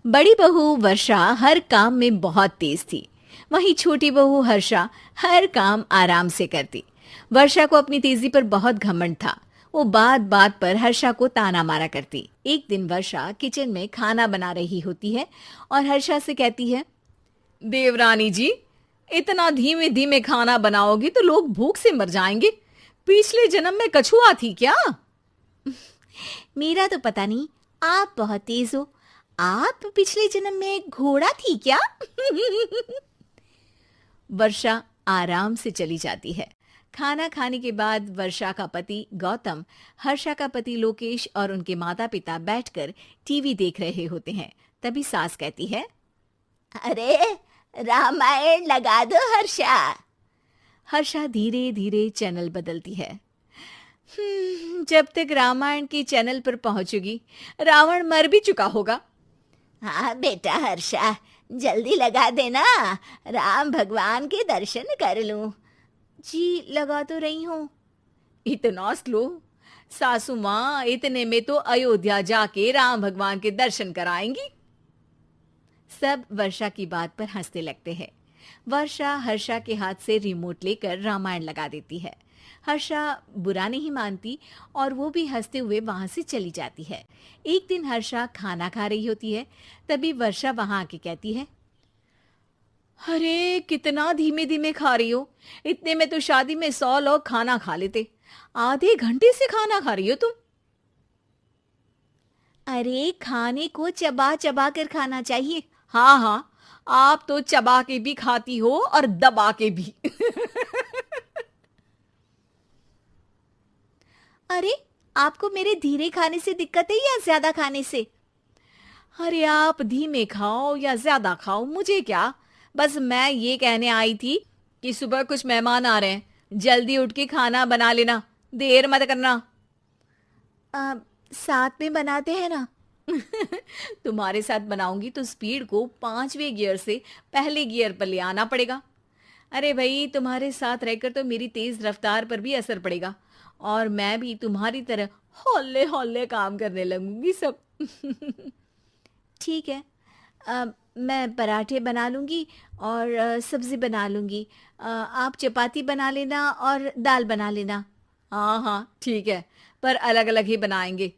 बड़ी बहू वर्षा हर काम में बहुत तेज थी। वहीं छोटी बहू हर्षा हर काम आराम से करती। वर्षा को अपनी तेजी पर बहुत घमंड था। वो बात बात पर हर्षा को ताना मारा करती। एक दिन वर्षा किचन में खाना बना रही होती है और हर्षा से कहती है, देवरानी जी, इतना धीमे धीमे खाना बनाओगी तो लोग भूख से मर जाएंगे। पिछले जन्म में कछुआ थी क्या? मेरा तो पता नहीं, आप बहुत तेज हो। आप पिछले जन्म में घोड़ा थी क्या? वर्षा आराम से चली जाती है। खाना खाने के बाद वर्षा का पति गौतम, हर्षा का पति लोकेश और उनके माता पिता बैठकर टीवी देख रहे होते हैं। तभी सास कहती है, अरे रामायण लगा दो हर्षा। हर्षा धीरे धीरे चैनल बदलती है। जब तक रामायण के चैनल पर पहुंचेगी रावण मर भी चुका होगा। हाँ बेटा हर्षा, जल्दी लगा देना, राम भगवान के दर्शन कर लूं। जी लगा तो रही हूँ। इतना स्लो? सासू माँ इतने में तो अयोध्या जाके राम भगवान के दर्शन कराएंगी। सब वर्षा की बात पर हंसने लगते हैं। वर्षा हर्षा के हाथ से रिमोट लेकर रामायण लगा देती है। हर्षा बुरा नहीं मानती और वो भी हंसते हुए वहां से चली जाती है। एक दिन हर्षा खाना खा रही होती है। तभी वर्षा वहां आके कहती है, अरे कितना धीमे धीमे खा रही हो। इतने में तो शादी में 100 लोग खाना खा लेते। आधे घंटे से खाना खा रही हो तुम। अरे खाने को चबा चबा कर खाना चाहिए। हाँ हाँ, आप तो चबा के भी खाती हो और दबा के भी। अरे आपको मेरे धीरे खाने से दिक्कत है या ज्यादा खाने से? अरे आप धीमे खाओ या ज्यादा खाओ मुझे क्या। बस मैं ये कहने आई थी कि सुबह कुछ मेहमान आ रहे हैं, जल्दी उठ के खाना बना लेना, देर मत करना। साथ में बनाते हैं ना। तुम्हारे साथ बनाऊंगी तो स्पीड को 5वें गियर से पहले गियर पर ले आना पड़ेगा। अरे भाई, तुम्हारे साथ रहकर तो मेरी तेज रफ्तार पर भी असर पड़ेगा और मैं भी तुम्हारी तरह हौले हौले काम करने लगूंगी सब। ठीक है, मैं पराठे बना लूंगी और सब्जी बना लूंगी। आप चपाती बना लेना और दाल बना लेना। हाँ हाँ ठीक है, पर अलग अलग ही बनाएंगे।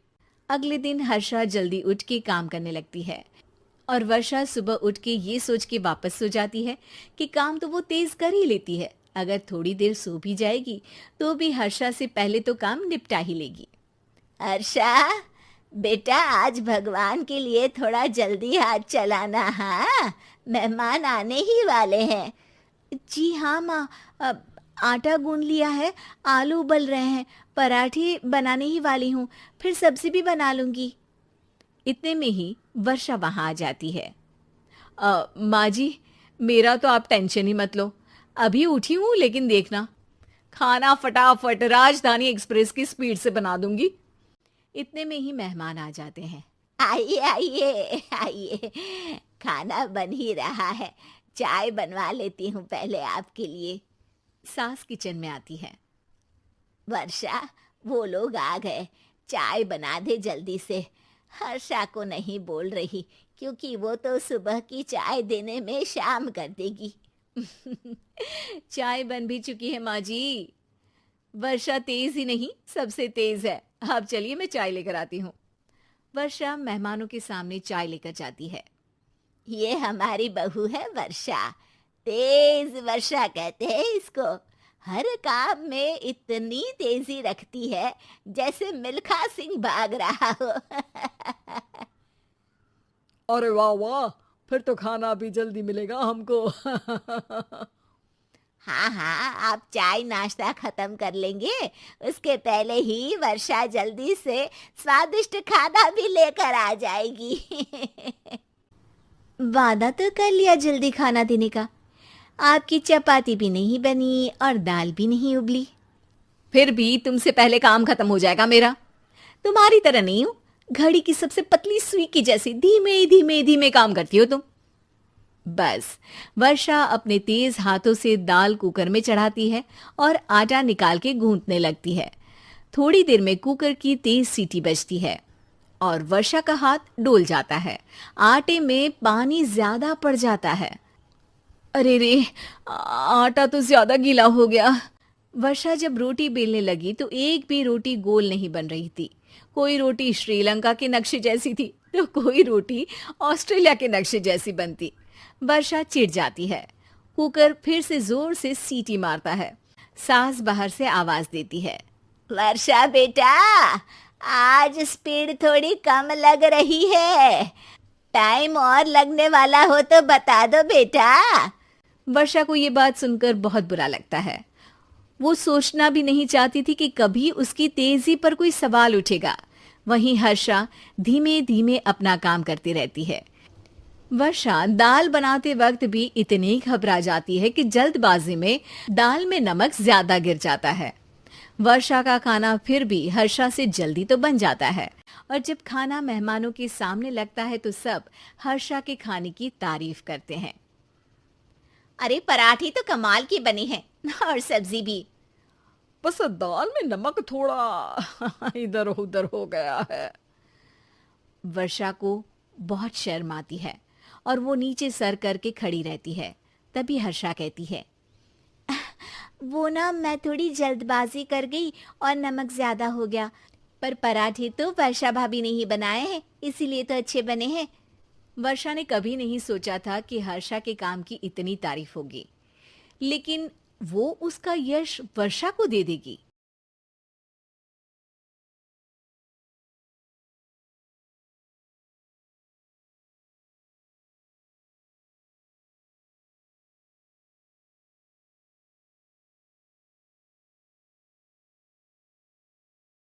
अगले दिन हर्षा जल्दी उठ के काम करने लगती है और वर्षा सुबह उठ के ये सोच के वापस सो जाती है कि काम तो वो तेज कर ही लेती है। अगर थोड़ी देर सो भी जाएगी तो भी हर्षा से पहले तो काम निपटा ही लेगी। हर्षा बेटा, आज भगवान के लिए थोड़ा जल्दी हाथ चलाना। हाँ, मेहमान आने ही वाले हैं। जी हाँ माँ, आटा गूंद लिया है, आलू उबल रहे हैं, पराठे बनाने ही वाली हूँ, फिर सब्जी भी बना लूंगी। इतने में ही वर्षा वहां आ जाती है। माँ जी, मेरा तो आप टेंशन ही मत लो, अभी उठी हूँ, लेकिन देखना खाना फटाफट राजधानी एक्सप्रेस की स्पीड से बना दूंगी। इतने में ही मेहमान आ जाते हैं। आइए आइए आइए, खाना बन ही रहा है, चाय बनवा लेती हूँ पहले आपके लिए। सास किचन में आती है। वर्षा, वो लोग आ गए, चाय बना दे जल्दी से। हर्षा को नहीं बोल रही क्योंकि वो तो सुबह की चाय देने में शाम कर देगी। चाय बन भी चुकी है माँ जी। वर्षा तेज ही नहीं, सबसे तेज है। आप चलिए, मैं चाय लेकर आती हूँ। वर्षा मेहमानों के सामने चाय लेकर जाती है। ये हमारी बहू है वर्षा, तेज वर्षा कहते हैं इसको। हर काम में इतनी तेजी रखती है जैसे मिल्खा सिंह भाग रहा हो। अरे वाह वाह, फिर तो खाना भी जल्दी मिलेगा हमको। हाँ हाँ, आप चाय नाश्ता खत्म कर लेंगे, उसके पहले ही वर्षा जल्दी से स्वादिष्ट खाना भी लेकर आ जाएगी। वादा तो कर लिया जल्दी खाना देने का। आपकी चपाती भी नहीं बनी और दाल भी नहीं उबली। फिर भी तुमसे पहले काम खत्म हो जाएगा मेरा। तुम्हारी तरह नहीं हूं, घड़ी की सबसे पतली सुई की जैसी धीमे धीमे धीमे काम करती हो तुम। बस वर्षा अपने तेज हाथों से दाल कुकर में चढ़ाती है और आटा निकाल के गूंथने लगती है। थोड़ी देर में कुकर की तेज सीटी बजती है। और वर्षा का हाथ डोल जाता है। आटे में पानी ज्यादा पड़ जाता है। अरे रे, आटा तो ज्यादा गीला हो गया। वर्षा जब रोटी बेलने लगी तो एक भी रोटी गोल नहीं बन रही थी। कोई रोटी श्रीलंका के नक्शे जैसी थी तो कोई रोटी ऑस्ट्रेलिया के नक्शे जैसी बनती। वर्षा चिढ़ जाती है। कुकर फिर से जोर से सीटी मारता है। सास बाहर से आवाज देती है, वर्षा बेटा, आज स्पीड थोड़ी कम लग रही है। टाइम और लगने वाला हो तो बता दो बेटा। वर्षा को ये बात सुनकर बहुत बुरा लगता है। वो सोचना भी नहीं चाहती थी कि कभी उसकी तेजी पर कोई सवाल उठेगा। वहीं हर्षा धीमे धीमे अपना काम करती रहती है। वर्षा दाल बनाते वक्त भी इतनी घबरा जाती है कि जल्दबाजी में दाल में नमक ज्यादा गिर जाता है। वर्षा का खाना फिर भी हर्षा से जल्दी तो बन जाता है और जब खाना मेहमानों के सामने लगता है तो सब हर्षा के खाने की तारीफ करते हैं। अरे पराठे तो कमाल की बनी है और सब्जी भी। बस दाल में नमक थोड़ा इधर उधर हो गया है। वर्षा को बहुत शर्म आती है और वो नीचे सर करके खड़ी रहती है। तभी हर्षा कहती है, वो ना मैं थोड़ी जल्दबाजी कर गई और नमक ज्यादा हो गया, पर पराठे तो वर्षा भाभी ने ही बनाए हैं, इसीलिए तो अच्छे बने हैं। वर्षा ने कभी नहीं सोचा था कि हर्षा के काम की इतनी तारीफ होगी, लेकिन वो उसका यश वर्षा को दे देगी।